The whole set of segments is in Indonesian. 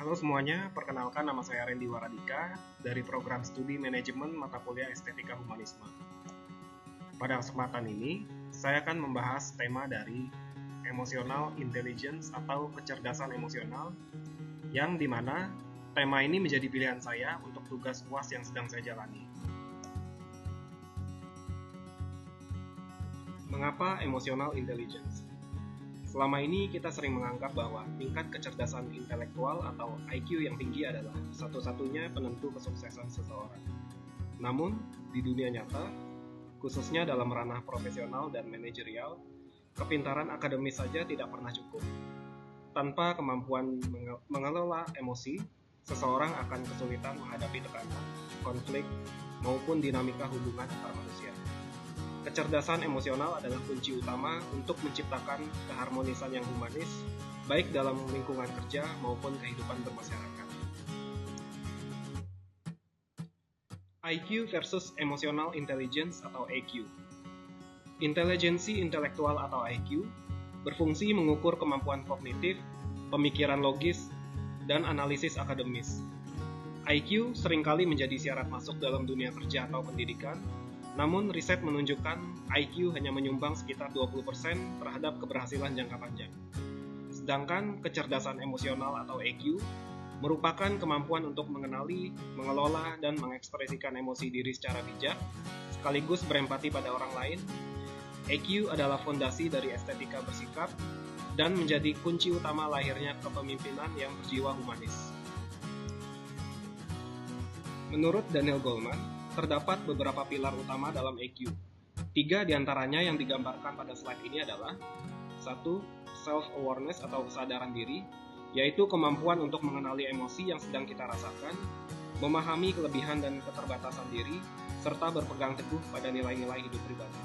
Halo semuanya, perkenalkan nama saya Randy Waradika dari program studi manajemen mata kuliah Estetika Humanisme. Pada kesempatan ini, saya akan membahas tema dari emotional intelligence atau kecerdasan emosional, yang dimana tema ini menjadi pilihan saya untuk tugas UAS yang sedang saya jalani. Mengapa emotional intelligence? Selama ini kita sering menganggap bahwa tingkat kecerdasan intelektual atau IQ yang tinggi adalah satu-satunya penentu kesuksesan seseorang. Namun, di dunia nyata, khususnya dalam ranah profesional dan manajerial, kepintaran akademis saja tidak pernah cukup. Tanpa kemampuan mengelola emosi, seseorang akan kesulitan menghadapi tekanan, konflik, maupun dinamika hubungan antar manusia. Kecerdasan emosional adalah kunci utama untuk menciptakan keharmonisan yang humanis, baik dalam lingkungan kerja maupun kehidupan bermasyarakat. IQ versus Emotional Intelligence atau EQ. Intelijensi intelektual atau IQ berfungsi mengukur kemampuan kognitif, pemikiran logis, dan analisis akademis. IQ seringkali menjadi syarat masuk dalam dunia kerja atau pendidikan. Namun, riset menunjukkan IQ hanya menyumbang sekitar 20% terhadap keberhasilan jangka panjang. Sedangkan kecerdasan emosional atau EQ merupakan kemampuan untuk mengenali, mengelola, dan mengekspresikan emosi diri secara bijak, sekaligus berempati pada orang lain. EQ adalah fondasi dari estetika bersikap dan menjadi kunci utama lahirnya kepemimpinan yang berjiwa humanis. Menurut Daniel Goleman, terdapat beberapa pilar utama dalam EQ. 3 diantaranya yang digambarkan pada slide ini adalah 1. Self-awareness atau kesadaran diri, yaitu kemampuan untuk mengenali emosi yang sedang kita rasakan, memahami kelebihan dan keterbatasan diri, serta berpegang teguh pada nilai-nilai hidup pribadi.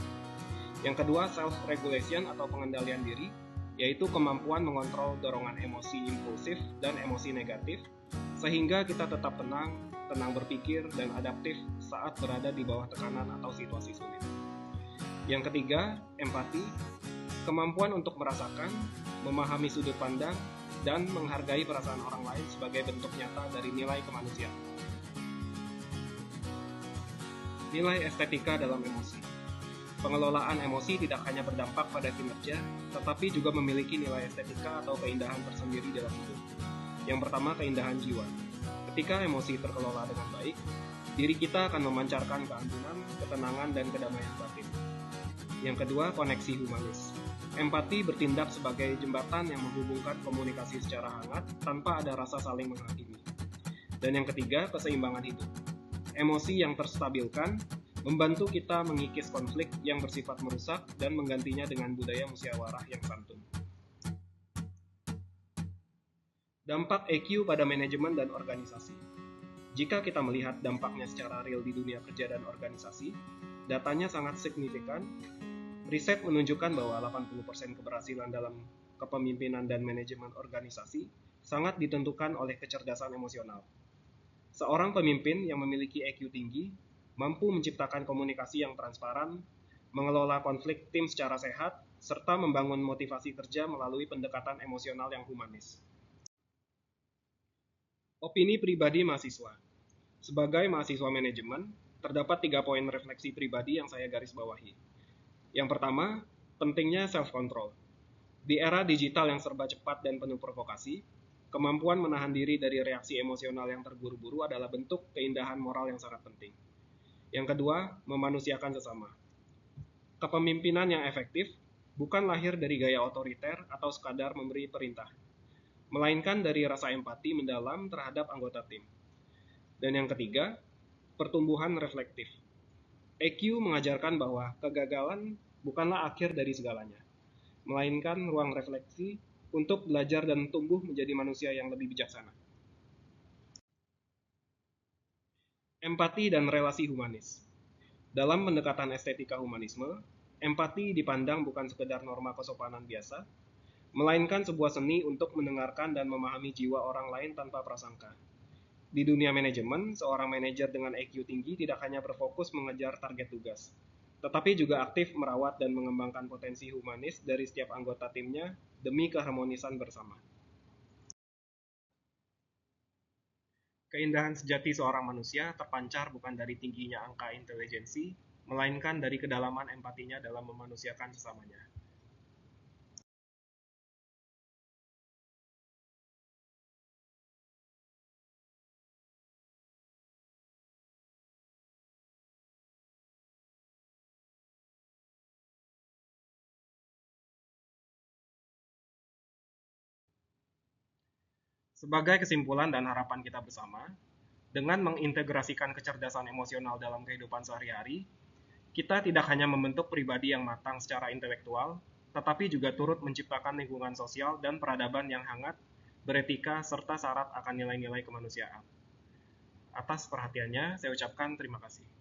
Yang kedua, self-regulation atau pengendalian diri, yaitu kemampuan mengontrol dorongan emosi impulsif dan emosi negatif, sehingga kita tetap tenang berpikir, dan adaptif saat berada di bawah tekanan atau situasi sulit. Yang ketiga, empati, kemampuan untuk merasakan, memahami sudut pandang, dan menghargai perasaan orang lain sebagai bentuk nyata dari nilai kemanusiaan. Nilai estetika dalam emosi. Pengelolaan emosi tidak hanya berdampak pada kinerja, tetapi juga memiliki nilai estetika atau keindahan tersendiri dalam hidup. Yang pertama, keindahan jiwa. Ketika emosi terkelola dengan baik, diri kita akan memancarkan keampunan, ketenangan, dan kedamaian batin. Yang kedua, koneksi humanis. Empati bertindak sebagai jembatan yang menghubungkan komunikasi secara hangat tanpa ada rasa saling menghakimi. Dan yang ketiga, keseimbangan hidup. Emosi yang terstabilkan membantu kita mengikis konflik yang bersifat merusak dan menggantinya dengan budaya musyawarah yang santun. Dampak EQ pada manajemen dan organisasi. Jika kita melihat dampaknya secara real di dunia kerja dan organisasi, datanya sangat signifikan. Riset menunjukkan bahwa 80% keberhasilan dalam kepemimpinan dan manajemen organisasi sangat ditentukan oleh kecerdasan emosional. Seorang pemimpin yang memiliki EQ tinggi mampu menciptakan komunikasi yang transparan, mengelola konflik tim secara sehat, serta membangun motivasi kerja melalui pendekatan emosional yang humanis. Opini pribadi mahasiswa. Sebagai mahasiswa manajemen, terdapat 3 poin refleksi pribadi yang saya garis bawahi. Yang pertama, pentingnya self-control. Di era digital yang serba cepat dan penuh provokasi, kemampuan menahan diri dari reaksi emosional yang terburu-buru adalah bentuk keindahan moral yang sangat penting. Yang kedua, memanusiakan sesama. Kepemimpinan yang efektif bukan lahir dari gaya otoriter atau sekadar memberi perintah, melainkan dari rasa empati mendalam terhadap anggota tim. Dan yang ketiga, pertumbuhan reflektif. EQ mengajarkan bahwa kegagalan bukanlah akhir dari segalanya, melainkan ruang refleksi untuk belajar dan tumbuh menjadi manusia yang lebih bijaksana. Empati dan relasi humanis. Dalam pendekatan estetika humanisme, empati dipandang bukan sekedar norma kesopanan biasa, melainkan sebuah seni untuk mendengarkan dan memahami jiwa orang lain tanpa prasangka. Di dunia manajemen, seorang manajer dengan EQ tinggi tidak hanya berfokus mengejar target tugas, tetapi juga aktif merawat dan mengembangkan potensi humanis dari setiap anggota timnya demi keharmonisan bersama. Keindahan sejati seorang manusia terpancar bukan dari tingginya angka intelijensi, melainkan dari kedalaman empatinya dalam memanusiakan sesamanya. Sebagai kesimpulan dan harapan kita bersama, dengan mengintegrasikan kecerdasan emosional dalam kehidupan sehari-hari, kita tidak hanya membentuk pribadi yang matang secara intelektual, tetapi juga turut menciptakan lingkungan sosial dan peradaban yang hangat, beretika, serta syarat akan nilai-nilai kemanusiaan. Atas perhatiannya, saya ucapkan terima kasih.